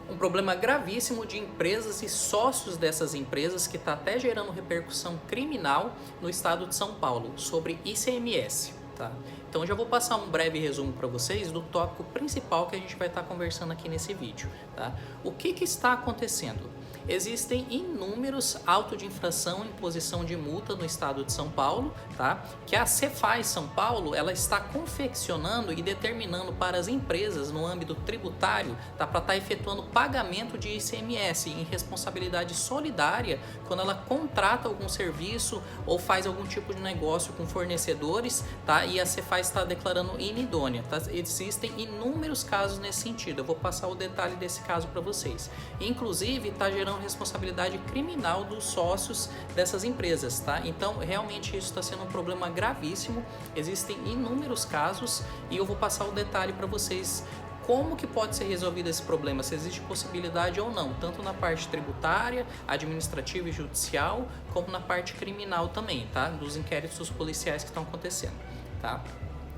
Um problema gravíssimo de empresas e sócios dessas empresas que está até gerando repercussão criminal no estado de São Paulo sobre ICMS. Tá? Então eu já vou passar um breve resumo para vocês do tópico principal que a gente vai estar conversando aqui nesse vídeo. Tá? O que está acontecendo? Existem inúmeros autos de infração e imposição de multa no estado de São Paulo, tá? Que a Cefaz São Paulo ela está confeccionando e determinando para as empresas no âmbito tributário, tá? Para estar efetuando pagamento de ICMS em responsabilidade solidária quando ela contrata algum serviço ou faz algum tipo de negócio com fornecedores, tá? E a Cefaz está declarando inidônea, tá? Existem inúmeros casos nesse sentido. Eu vou passar o detalhe desse caso para vocês. Inclusive, está gerando responsabilidade criminal dos sócios dessas empresas, tá? Então, realmente isso está sendo um problema gravíssimo. Existem inúmeros casos e eu vou passar o detalhe para vocês como que pode ser resolvido esse problema, se existe possibilidade ou não, tanto na parte tributária, administrativa e judicial, como na parte criminal também, tá? Dos inquéritos policiais que estão acontecendo, tá?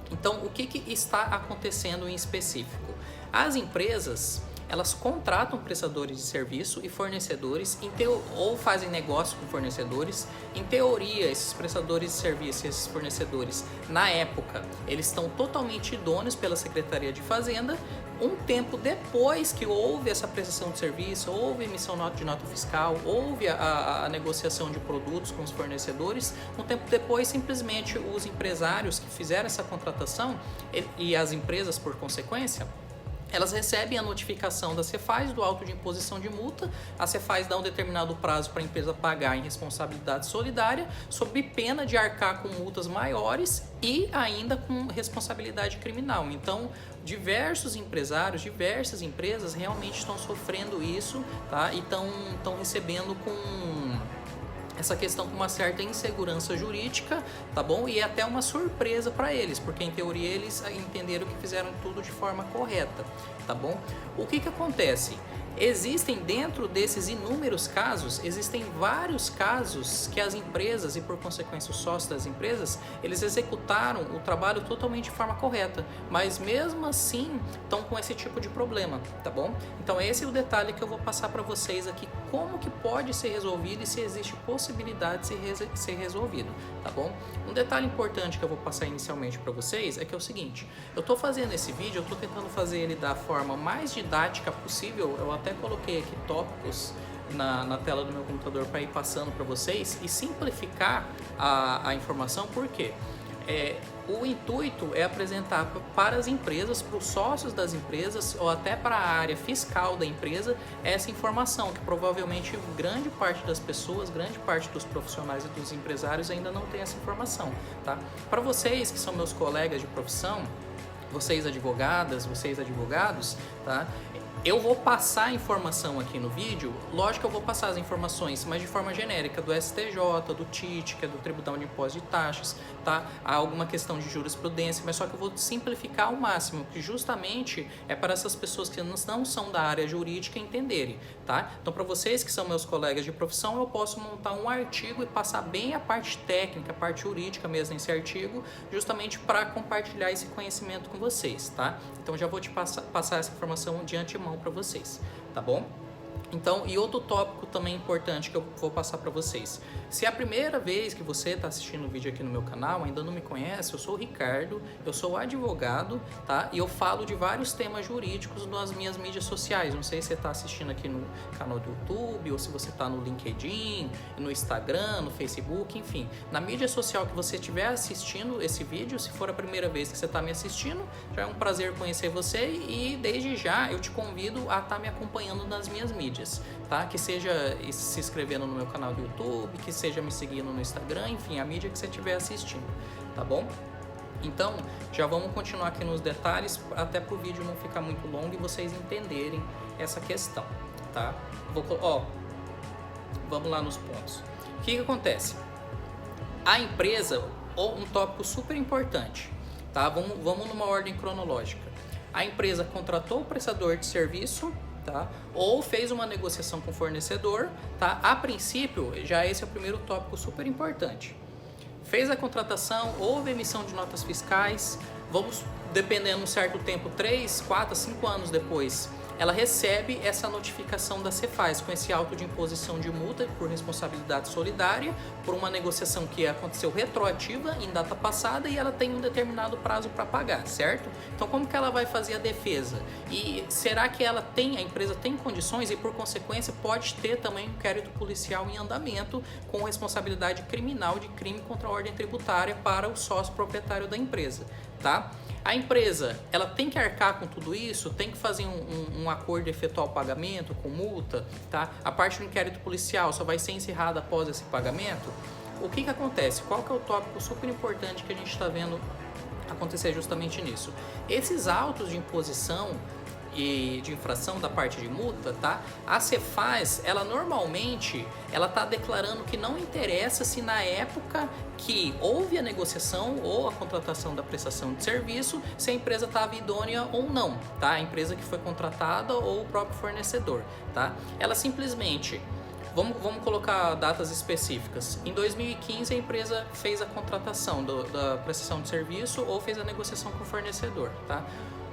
Então, o que está acontecendo em específico? As empresas elas contratam prestadores de serviço e fornecedores ou fazem negócio com fornecedores. Em teoria, esses prestadores de serviço e esses fornecedores, na época, eles estão totalmente idôneos pela Secretaria de Fazenda. Um tempo depois que houve essa prestação de serviço, houve emissão de nota fiscal, houve a negociação de produtos com os fornecedores, um tempo depois, simplesmente, os empresários que fizeram essa contratação e as empresas, por consequência, elas recebem a notificação da Cefaz do auto de imposição de multa. A Cefaz dá um determinado prazo para a empresa pagar em responsabilidade solidária, sob pena de arcar com multas maiores e ainda com responsabilidade criminal. Então, diversos empresários, diversas empresas realmente estão sofrendo isso, tá? E estão recebendo com essa questão com uma certa insegurança jurídica, tá bom? E é até uma surpresa para eles, porque em teoria eles entenderam que fizeram tudo de forma correta, tá bom? O que acontece? Existem dentro desses inúmeros casos, existem vários casos que as empresas e por consequência os sócios das empresas, eles executaram o trabalho totalmente de forma correta, mas mesmo assim estão com esse tipo de problema, tá bom? Então esse é o detalhe que eu vou passar para vocês aqui, como que pode ser resolvido e se existe possibilidade de ser resolvido, tá bom? Um detalhe importante que eu vou passar inicialmente para vocês é que é o seguinte, eu estou fazendo esse vídeo, eu estou tentando fazer ele da forma mais didática possível, eu até coloquei aqui tópicos na tela do meu computador para ir passando para vocês e simplificar a informação, porque o intuito é apresentar para as empresas, para os sócios das empresas ou até para a área fiscal da empresa essa informação que provavelmente grande parte das pessoas, grande parte dos profissionais e dos empresários ainda não tem essa informação, tá? Para vocês que são meus colegas de profissão, vocês advogadas, vocês advogados, tá? Eu vou passar a informação aqui no vídeo, lógico que eu vou passar as informações, mas de forma genérica, do STJ, do TIT, que é do Tribunal de Impostos e Taxas, tá? Há alguma questão de jurisprudência, mas só que eu vou simplificar ao máximo, que justamente é para essas pessoas que não são da área jurídica entenderem, tá? Então, para vocês que são meus colegas de profissão, eu posso montar um artigo e passar bem a parte técnica, a parte jurídica mesmo nesse artigo, justamente para compartilhar esse conhecimento com vocês, tá? Então, já vou te passar essa informação de antemão para vocês, tá bom? Então, e outro tópico também importante que eu vou passar para vocês. Se é a primeira vez que você está assistindo o vídeo aqui no meu canal, ainda não me conhece, eu sou o Ricardo, eu sou advogado, tá? E eu falo de vários temas jurídicos nas minhas mídias sociais. Não sei se você está assistindo aqui no canal do YouTube, ou se você está no LinkedIn, no Instagram, no Facebook, enfim. Na mídia social que você estiver assistindo esse vídeo, se for a primeira vez que você está me assistindo, já é um prazer conhecer você e desde já eu te convido a estar me acompanhando nas minhas mídias. Tá? Que seja se inscrevendo no meu canal do YouTube, que seja me seguindo no Instagram, enfim, a mídia que você estiver assistindo, tá bom? Então, já vamos continuar aqui nos detalhes, até para o vídeo não ficar muito longo e vocês entenderem essa questão, tá? Vamos lá nos pontos. O que acontece? A empresa, ou um tópico super importante, tá? Vamos numa ordem cronológica. A empresa contratou o prestador de serviço, tá? Ou fez uma negociação com o fornecedor, tá? A princípio, já esse é o primeiro tópico super importante. Fez a contratação, houve emissão de notas fiscais, vamos, dependendo de um certo tempo, 3, 4, 5 anos depois, ela recebe essa notificação da Cefaz com esse auto de imposição de multa por responsabilidade solidária por uma negociação que aconteceu retroativa em data passada e ela tem um determinado prazo para pagar, certo? Então como que ela vai fazer a defesa? E será que a empresa tem condições e por consequência pode ter também um inquérito policial em andamento com responsabilidade criminal de crime contra a ordem tributária para o sócio proprietário da empresa, tá? A empresa, ela tem que arcar com tudo isso, tem que fazer um acordo de efetuar o pagamento com multa, tá? A parte do inquérito policial só vai ser encerrada após esse pagamento. O que acontece? Qual que é o tópico super importante que a gente está vendo acontecer justamente nisso? Esses autos de imposição e de infração da parte de multa, tá? A Cefaz, ela normalmente, ela tá declarando que não interessa se na época que houve a negociação ou a contratação da prestação de serviço, se a empresa estava idônea ou não, tá? A empresa que foi contratada ou o próprio fornecedor, tá? Ela simplesmente, vamos colocar datas específicas. Em 2015 a empresa fez a contratação da prestação de serviço ou fez a negociação com o fornecedor, tá?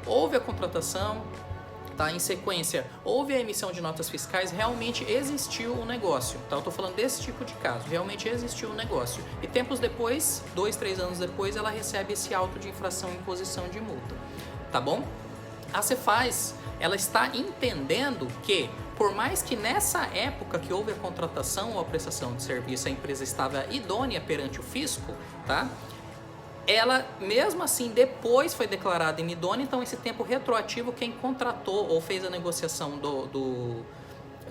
Houve a contratação, tá? Em sequência, houve a emissão de notas fiscais, realmente existiu o negócio, tá? Eu estou falando desse tipo de caso, realmente existiu o negócio. E tempos depois, 2, 3 anos depois, ela recebe esse auto de infração e imposição de multa, tá bom? A Cefaz, ela está entendendo que, por mais que nessa época que houve a contratação ou a prestação de serviço, a empresa estava idônea perante o fisco, tá? Ela, mesmo assim, depois foi declarada inidônea, então esse tempo retroativo, quem contratou ou fez a negociação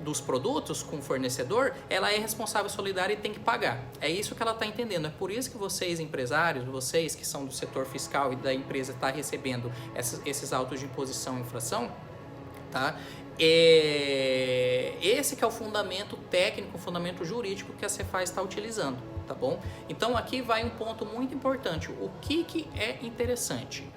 dos produtos com o fornecedor, ela é responsável solidária e tem que pagar. É isso que ela está entendendo. É por isso que vocês, empresários, vocês que são do setor fiscal e da empresa, está recebendo esses autos de imposição e infração, tá? Esse que é o fundamento técnico, o fundamento jurídico que a Cefaz está utilizando, tá bom? Então aqui vai um ponto muito importante. O que é interessante?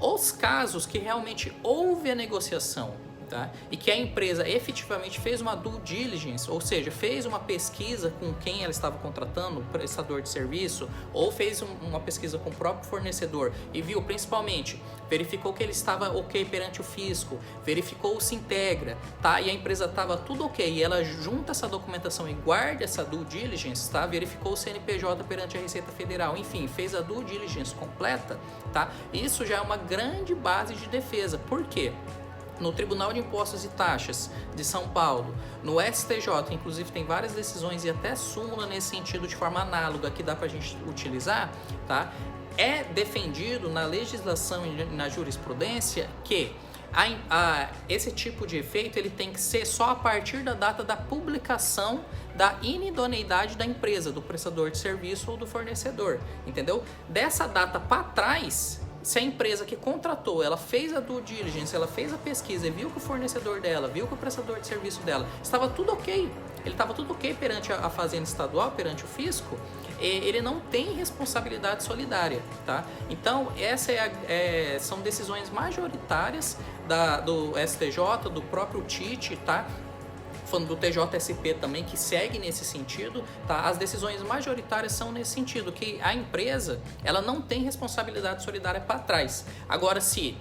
Os casos que realmente houve a negociação, tá? E que a empresa efetivamente fez uma due diligence, ou seja, fez uma pesquisa com quem ela estava contratando, o prestador de serviço, ou fez uma pesquisa com o próprio fornecedor e viu, principalmente, verificou que ele estava ok perante o fisco, verificou o Sintegra, tá? E a empresa estava tudo ok, e ela junta essa documentação e guarda essa due diligence, tá? Verificou o CNPJ perante a Receita Federal, enfim, fez a due diligence completa, tá? Isso já é uma grande base de defesa. Por quê? No Tribunal de Impostos e Taxas de São Paulo, no STJ, inclusive tem várias decisões e até súmula nesse sentido de forma análoga que dá para a gente utilizar, tá? É defendido na legislação e na jurisprudência que esse tipo de efeito ele tem que ser só a partir da data da publicação da inidoneidade da empresa, do prestador de serviço ou do fornecedor, entendeu? Dessa data para trás, se a empresa que contratou, ela fez a due diligence, ela fez a pesquisa e viu que o fornecedor dela, viu que o prestador de serviço dela estava tudo ok, ele estava tudo ok perante a Fazenda Estadual, perante o fisco, ele não tem responsabilidade solidária, tá? Então, são decisões majoritárias do STJ, do próprio TIT, tá? Falando do TJSP também, que segue nesse sentido, tá? As decisões majoritárias são nesse sentido, que a empresa, ela não tem responsabilidade solidária para trás. Agora, se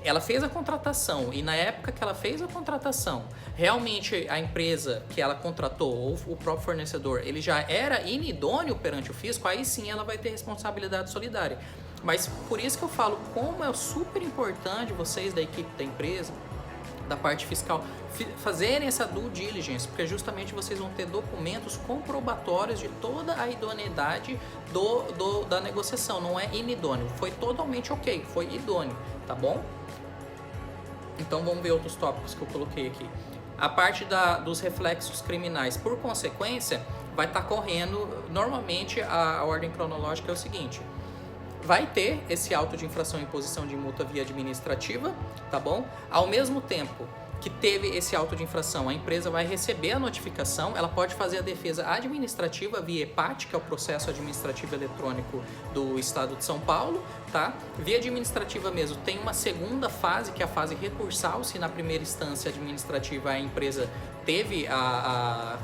ela fez a contratação e na época que ela fez a contratação, realmente a empresa que ela contratou ou o próprio fornecedor, ele já era inidôneo perante o fisco, aí sim ela vai ter responsabilidade solidária. Mas por isso que eu falo como é super importante vocês da equipe da empresa, da parte fiscal, fazerem essa due diligence, porque justamente vocês vão ter documentos comprobatórios de toda a idoneidade da negociação. Não é inidôneo, foi totalmente ok, foi idôneo, tá bom? Então vamos ver outros tópicos que eu coloquei aqui. A parte dos reflexos criminais, por consequência, vai estar correndo, normalmente a ordem cronológica é o seguinte: vai ter esse auto de infração e imposição de multa via administrativa, tá bom? Ao mesmo tempo que teve esse auto de infração, a empresa vai receber a notificação, ela pode fazer a defesa administrativa via EPAT, que é o processo administrativo eletrônico do Estado de São Paulo, tá? Via administrativa mesmo, tem uma segunda fase, que é a fase recursal, se na primeira instância administrativa a empresa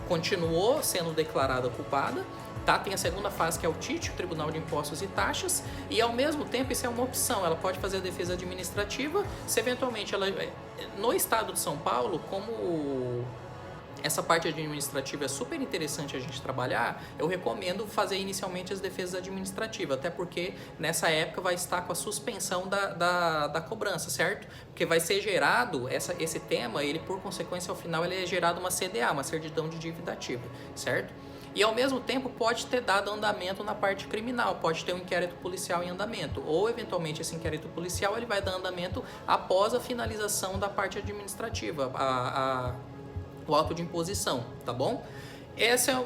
continuou sendo declarada culpada, tá? Tem a segunda fase, que é o TIT, o Tribunal de Impostos e Taxas, e ao mesmo tempo isso é uma opção, ela pode fazer a defesa administrativa, se eventualmente ela no estado de São Paulo, como essa parte administrativa é super interessante a gente trabalhar, eu recomendo fazer inicialmente as defesas administrativas, até porque nessa época vai estar com a suspensão da cobrança, certo? Porque vai ser gerado, esse tema, ele por consequência ao final ele é gerado uma CDA, uma certidão de dívida ativa, certo? E ao mesmo tempo pode ter dado andamento na parte criminal, pode ter um inquérito policial em andamento, ou eventualmente esse inquérito policial ele vai dar andamento após a finalização da parte administrativa, o auto de imposição, tá bom? Essa é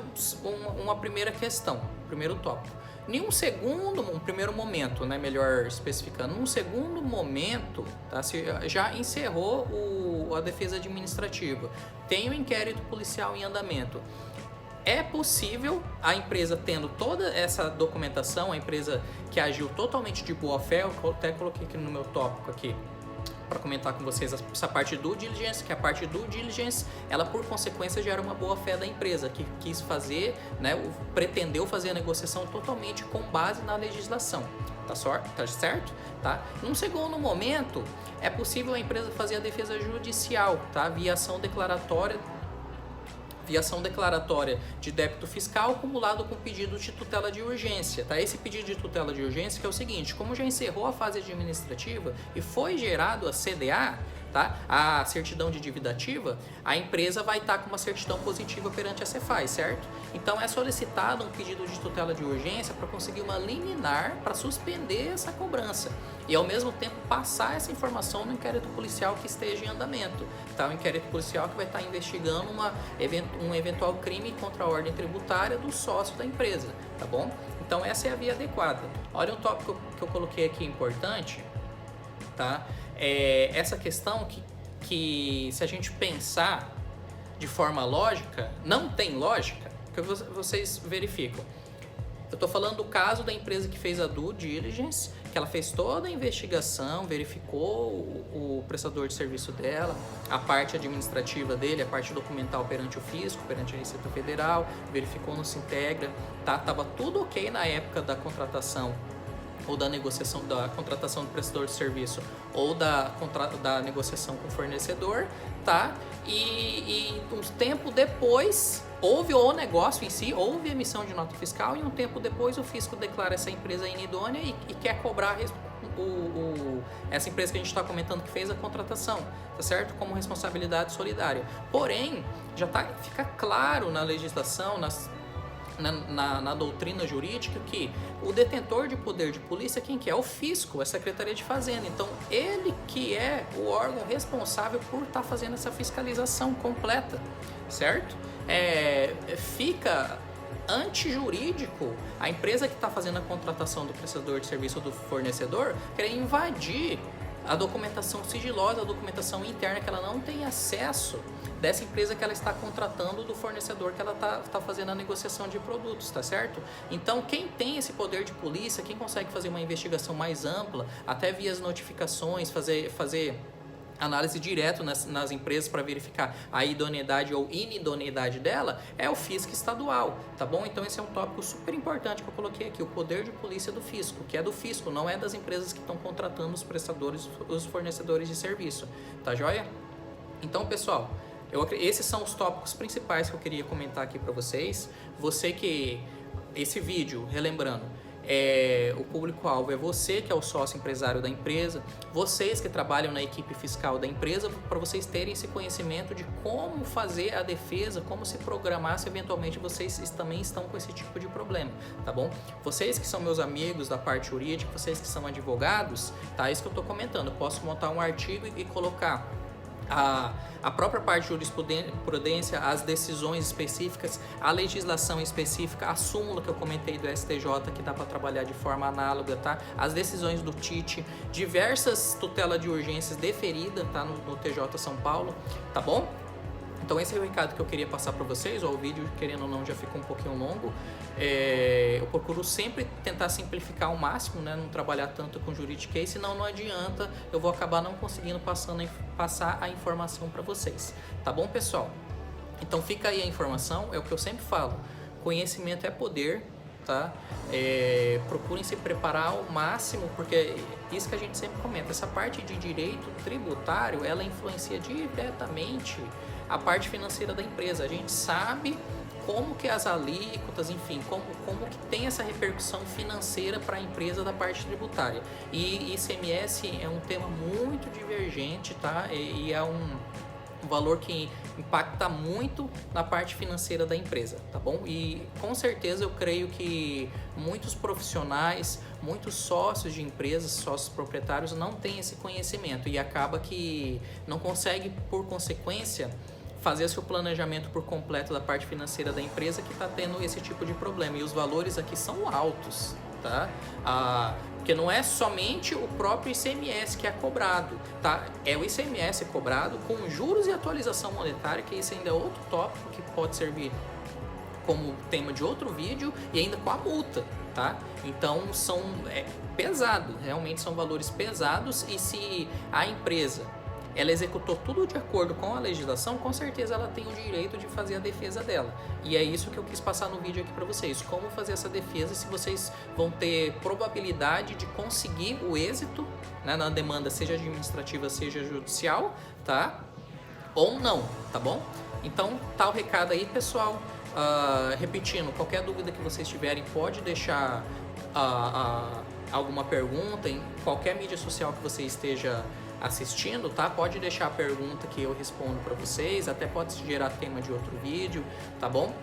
uma primeira questão, primeiro tópico. Um primeiro momento, né, melhor especificando, num segundo momento, tá, se já encerrou a defesa administrativa, tem o inquérito policial em andamento. É possível a empresa tendo toda essa documentação, a empresa que agiu totalmente de boa fé, eu até coloquei aqui no meu tópico aqui, para comentar com vocês essa parte do diligence, que a parte do diligence, ela por consequência gera uma boa fé da empresa, que quis fazer, né, pretendeu fazer a negociação totalmente com base na legislação, tá certo? Tá? Num segundo momento, é possível a empresa fazer a defesa judicial, tá? Via ação declaratória de débito fiscal acumulado com pedido de tutela de urgência, tá? Esse pedido de tutela de urgência que é o seguinte, como já encerrou a fase administrativa e foi gerado a CDA, tá? A certidão de dívida ativa, a empresa vai estar com uma certidão positiva perante a Cefaz, certo? Então é solicitado um pedido de tutela de urgência para conseguir uma liminar para suspender essa cobrança e ao mesmo tempo passar essa informação no inquérito policial que esteja em andamento, tá? O inquérito policial que vai estar investigando um eventual crime contra a ordem tributária do sócio da empresa, tá bom? Então essa é a via adequada. Olha um tópico que eu coloquei aqui importante, tá? Essa questão que se a gente pensar de forma lógica, não tem lógica, porque vocês verificam. Eu estou falando do caso da empresa que fez a due diligence, que ela fez toda a investigação, verificou o prestador de serviço dela, a parte administrativa dele, a parte documental perante o fisco, perante a Receita Federal, verificou no Sintegra, tá? Tava tudo ok na época da contratação ou da negociação da contratação do prestador de serviço ou da negociação com o fornecedor, tá? E um tempo depois houve o negócio em si, houve emissão de nota fiscal e um tempo depois o fisco declara essa empresa inidônea e quer cobrar essa empresa que a gente está comentando que fez a contratação, tá certo? Como responsabilidade solidária. Porém, fica claro na legislação, na doutrina jurídica que o detentor de poder de polícia, quem que é? O fisco, a Secretaria de Fazenda. Então, ele que é o órgão responsável por estar fazendo essa fiscalização completa, certo? Fica antijurídico a empresa que está fazendo a contratação do prestador de serviço do fornecedor querer invadir a documentação sigilosa, a documentação interna que ela não tem acesso dessa empresa que ela está contratando do fornecedor que ela está fazendo a negociação de produtos, tá certo? Então, quem tem esse poder de polícia, quem consegue fazer uma investigação mais ampla, até via as notificações, fazer análise direto nas empresas para verificar a idoneidade ou inidoneidade dela, é o fisco estadual, tá bom? Então esse é um tópico super importante que eu coloquei aqui, o poder de polícia do fisco, que é do fisco, não é das empresas que estão contratando os prestadores, os fornecedores de serviço, tá joia? Então, pessoal, esses são os tópicos principais que eu queria comentar aqui para vocês. Esse vídeo, relembrando, o público-alvo é você que é o sócio empresário da empresa, vocês que trabalham na equipe fiscal da empresa, para vocês terem esse conhecimento de como fazer a defesa, como se programar se eventualmente vocês também estão com esse tipo de problema, tá bom? Vocês que são meus amigos da parte jurídica, vocês que são advogados, tá? Isso que eu estou comentando, eu posso montar um artigo e colocar a própria parte de jurisprudência, as decisões específicas, a legislação específica, a súmula que eu comentei do STJ, que dá para trabalhar de forma análoga, tá? As decisões do TIT, diversas tutelas de urgências deferidas, tá? No TJ São Paulo, tá bom? Então esse é o recado que eu queria passar para vocês. O vídeo, querendo ou não, já ficou um pouquinho longo. Eu procuro sempre tentar simplificar ao máximo, né? Não trabalhar tanto com juridiquês, senão não adianta, eu vou acabar não conseguindo passar a informação para vocês. Tá bom, pessoal? Então fica aí a informação, é o que eu sempre falo. Conhecimento é poder, tá? Procurem se preparar ao máximo, porque isso que a gente sempre comenta, essa parte de direito tributário, ela influencia diretamente a parte financeira da empresa. A gente sabe como que as alíquotas, enfim, como que tem essa repercussão financeira para a empresa da parte tributária. E ICMS é um tema muito divergente, tá? E é um valor que impacta muito na parte financeira da empresa, tá bom? E com certeza eu creio que muitos profissionais, muitos sócios de empresas, sócios proprietários não têm esse conhecimento e acaba que não consegue, por consequência, fazer seu planejamento por completo da parte financeira da empresa, que está tendo esse tipo de problema. E os valores aqui são altos, tá? Porque não é somente o próprio ICMS que é cobrado, tá? É o ICMS cobrado com juros e atualização monetária, que isso ainda é outro tópico que pode servir como tema de outro vídeo, e ainda com a multa, tá? Então pesado, realmente são valores pesados, e se a empresa ela executou tudo de acordo com a legislação, com certeza ela tem o direito de fazer a defesa dela. E é isso que eu quis passar no vídeo aqui para vocês, como fazer essa defesa, se vocês vão ter probabilidade de conseguir o êxito, né, na demanda, seja administrativa, seja judicial, tá? Ou não, tá bom? Então, tá o recado aí, pessoal. Repetindo, qualquer dúvida que vocês tiverem, pode deixar alguma pergunta em qualquer mídia social que você esteja assistindo, tá? Pode deixar a pergunta que eu respondo para vocês, até pode gerar tema de outro vídeo, tá bom?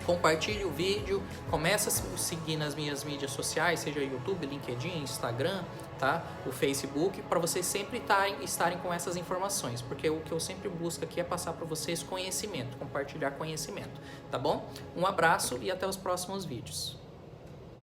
Compartilhe o vídeo, começa a seguir nas minhas mídias sociais, seja YouTube, LinkedIn, Instagram, tá? O Facebook, para vocês sempre estarem com essas informações, porque o que eu sempre busco aqui é passar para vocês conhecimento, compartilhar conhecimento, tá bom? Um abraço e até os próximos vídeos.